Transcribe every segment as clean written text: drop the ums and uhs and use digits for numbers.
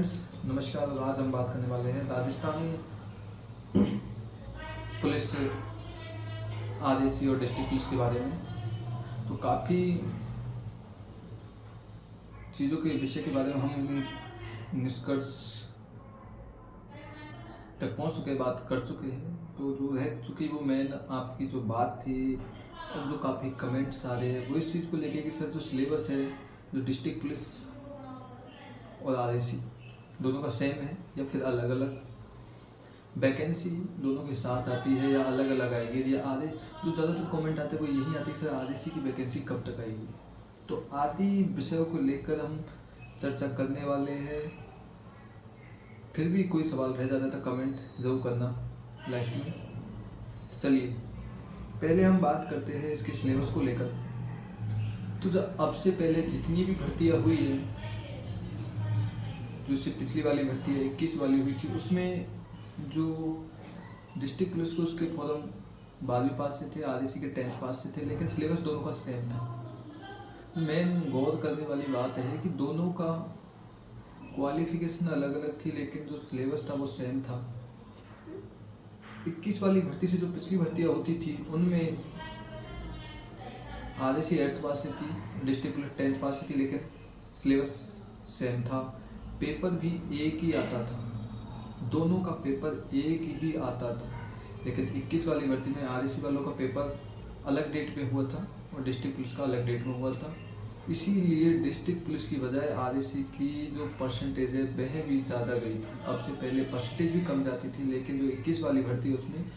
Friends नमस्कार। और आज हम बात करने वाले हैं राजस्थान पुलिस आरएसी और डिस्ट्रिक्ट पुलिस के बारे में। तो काफ़ी चीज़ों के विषय के बारे में हम निष्कर्ष तक पहुंच चुके, बात कर चुके हैं। तो जो रह चुकी वो मेन आपकी जो बात थी और जो काफ़ी कमेंट्स आ रहे हैं वो इस चीज़ को लेके कि सर जो सिलेबस है जो डिस्ट्रिक्ट पुलिस और आरएसी दोनों का सेम है या फिर अलग अलग, वैकेंसी दोनों के साथ आती है या अलग अलग आएगी। या आधे जो ज़्यादातर कमेंट आते हैं वो यही आते हैं सर आरएसी की वैकेंसी कब तक आएगी। तो आदि विषयों को लेकर हम चर्चा करने वाले हैं। फिर भी कोई सवाल रह जाता है तो कमेंट जरूर करना लास्ट में। चलिए पहले हम बात करते हैं इसके सिलेबस को लेकर। तो जब अब से पहले जितनी भी भर्तियाँ हुई है, जो इससे पिछली वाली भर्ती है 21 वाली हुई थी, उसमें जो डिस्ट्रिक्ट पुलिस को उसके फॉर्म 12वीं पास से थे, आरएसी के 10th पास से थे, लेकिन सिलेबस दोनों का सेम था। मेन गौर करने वाली बात है कि दोनों का क्वालिफिकेशन अलग अलग थी लेकिन जो सिलेबस था वो सेम था। 21 वाली भर्ती से जो पिछली भर्तियाँ होती थी उनमें आरएसी 8th पास से थी, डिस्ट्रिक्ट पुलिस 10th पास से थी, लेकिन सिलेबस सेम था। पेपर भी एक ही आता था, दोनों का पेपर एक ही आता था। लेकिन 21 वाली भर्ती में आरएसी वालों का पेपर अलग डेट पे हुआ था और डिस्ट्रिक्ट पुलिस का अलग डेट में हुआ था। इसीलिए डिस्ट्रिक्ट पुलिस की बजाय आरएसी की जो परसेंटेज है वह भी ज़्यादा गई थी। अब से पहले परसेंटेज भी कम जाती थी, लेकिन जो 21 वाली भर्ती है उसमें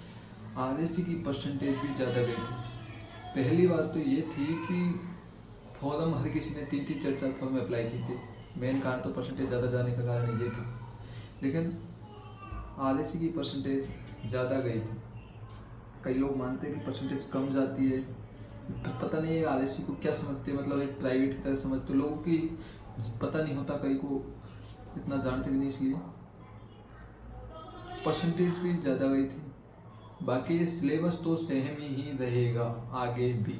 आरएसी की परसेंटेज भी ज़्यादा गई थी। पहली बात तो ये थी कि फॉर्म हर किसी ने 3-3 4-4 फॉर्म अप्लाई किए थे। मेन कारण तो परसेंटेज ज़्यादा जाने का कारण ये था, लेकिन आरएसी की परसेंटेज ज़्यादा गई थी। कई लोग मानते हैं कि परसेंटेज कम जाती है, पता नहीं है आरएसी को क्या समझते हैं, मतलब एक प्राइवेट की तरह समझते। लोगों की पता नहीं होता, कई को इतना जानते भी नहीं, इसलिए परसेंटेज भी ज़्यादा गई थी। बाकी सिलेबस तो सेम ही रहेगा आगे भी।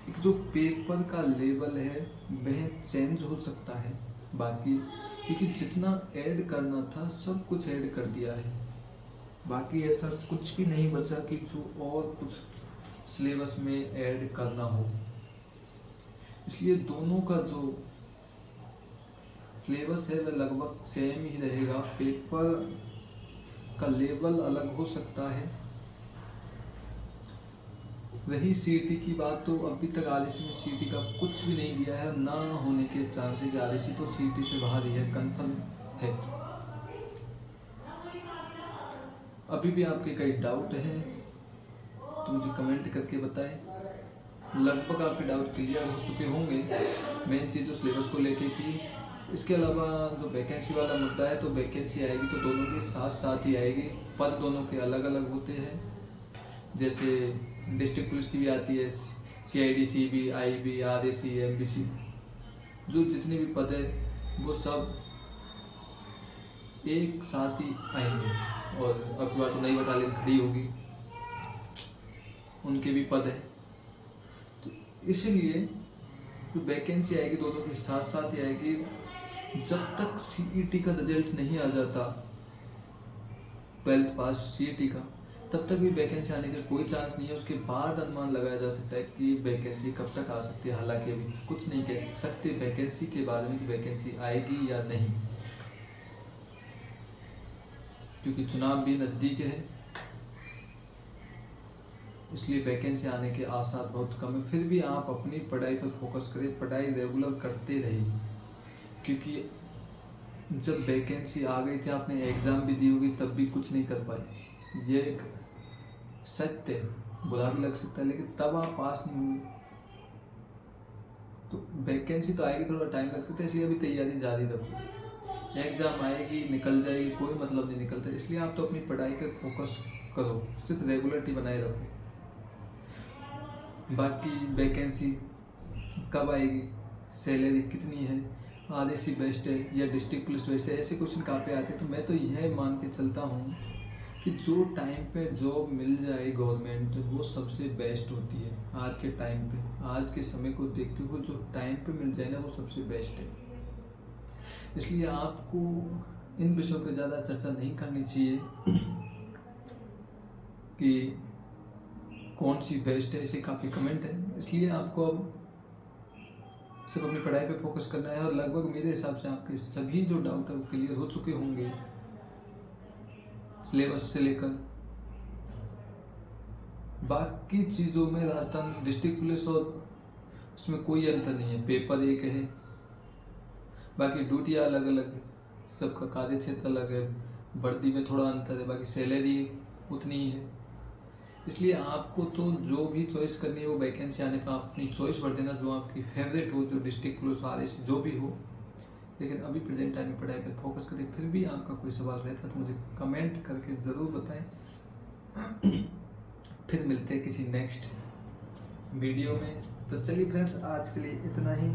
एक जो पेपर का लेवल है वह चेंज हो सकता है, बाकी क्योंकि जितना ऐड करना था सब कुछ ऐड कर दिया है। बाकी ऐसा कुछ भी नहीं बचा कि जो और कुछ सिलेबस में ऐड करना हो। इसलिए दोनों का जो सिलेबस है वह लगभग सेम ही रहेगा। पेपर का लेवल अलग हो सकता है। रही सीईटी की बात, तो अभी तक आरएसी में सीईटी का कुछ भी नहीं दिया है, ना होने के चांस है कि आरएसी तो सीईटी से बाहर ही है, कंफर्म है। अभी भी आपके कई डाउट हैं तो मुझे कमेंट करके बताएं। लगभग आपके डाउट क्लियर हो चुके होंगे। मेन चीज़ जो सिलेबस को लेके थी। इसके अलावा जो वैकेंसी वाला मुद्दा है, तो वैकेंसी आएगी तो दोनों के साथ साथ ही आएगी। पद दोनों के अलग अलग होते हैं। जैसे डिस्ट्रिक्ट पुलिस की भी आती है CID, CB, IB, RAC, MBC, जो जितने भी पद है वो सब एक साथ ही आएंगे। और अब की बार तो नई बटालियन खड़ी होगी, उनके भी पद है। तो इसलिए जो वैकेंसी आएगी दोनों के साथ साथ ही आएगी। जब तक सीईटी का रिजल्ट नहीं आ जाता 12th पास सीईटी का, तब तक भी वैकेंसी आने का कोई चांस नहीं है। उसके बाद अनुमान लगाया जा सकता है कि वैकेंसी कब तक आ सकती है। हालांकि अभी कुछ नहीं कह सकते वैकेंसी के बारे में कि वैकेंसी आएगी या नहीं, क्योंकि चुनाव भी नज़दीक है। इसलिए वैकेंसी आने के आसार बहुत कम है। फिर भी आप अपनी पढ़ाई पर फोकस करें, पढ़ाई रेगुलर करते रहिए, क्योंकि जब वैकेंसी आ गई थी आपने एग्ज़ाम भी दी होगी तब भी कुछ नहीं कर पाए। ये एक सत्य है, बुरा भी लग सकता है, लेकिन तब आप पास नहीं हुए। तो वैकेंसी तो आएगी, थोड़ा टाइम लग सकता है, इसलिए अभी तैयारी जारी रखो। एग्ज़ाम आएगी निकल जाएगी, कोई मतलब नहीं निकलता। इसलिए आप तो अपनी पढ़ाई पर फोकस करो, सिर्फ रेगुलरिटी बनाए रखो। बाकी वैकेंसी कब आएगी, सैलरी कितनी है, आरएसी बेस्ट है या डिस्ट्रिक्ट पुलिस बेस्ट है, ऐसे क्वेश्चन कहाँ पे आते हैं। तो मैं तो यह मान के चलता हूँ कि जो टाइम पे जॉब मिल जाए गवर्नमेंट, वो सबसे बेस्ट होती है। आज के टाइम पे, आज के समय को देखते हुए जो टाइम पे मिल जाए ना, वो सबसे बेस्ट है। इसलिए आपको इन विषयों पे ज़्यादा चर्चा नहीं करनी चाहिए कि कौन सी बेस्ट है, इसे काफ़ी कमेंट है। इसलिए आपको अब सिर्फ अपनी पढ़ाई पे फोकस करना है और लगभग मेरे हिसाब से आपके सभी जो डाउट है वो क्लियर हो चुके होंगे। सिलेबस से लेकर बाकी चीज़ों में राजस्थान डिस्ट्रिक्ट पुलिस और उसमें कोई अंतर नहीं है, पेपर एक है, बाकी ड्यूटियाँ अलग अलग है, सबका कार्य क्षेत्र अलग है, वर्दी में थोड़ा अंतर है, बाकी सैलरी उतनी ही है। इसलिए आपको तो जो भी चॉइस करनी है वो वैकेंसी आने पर आप अपनी चॉइस भर देना, जो आपकी फेवरेट हो, जो डिस्ट्रिक्ट पुलिस RS जो भी हो। लेकिन अभी प्रेजेंट टाइम में पढ़ाई पर फोकस करें। फिर भी आपका कोई सवाल रहता तो मुझे कमेंट करके ज़रूर बताएं। फिर मिलते हैं किसी नेक्स्ट वीडियो में। तो चलिए फ्रेंड्स, आज के लिए इतना ही।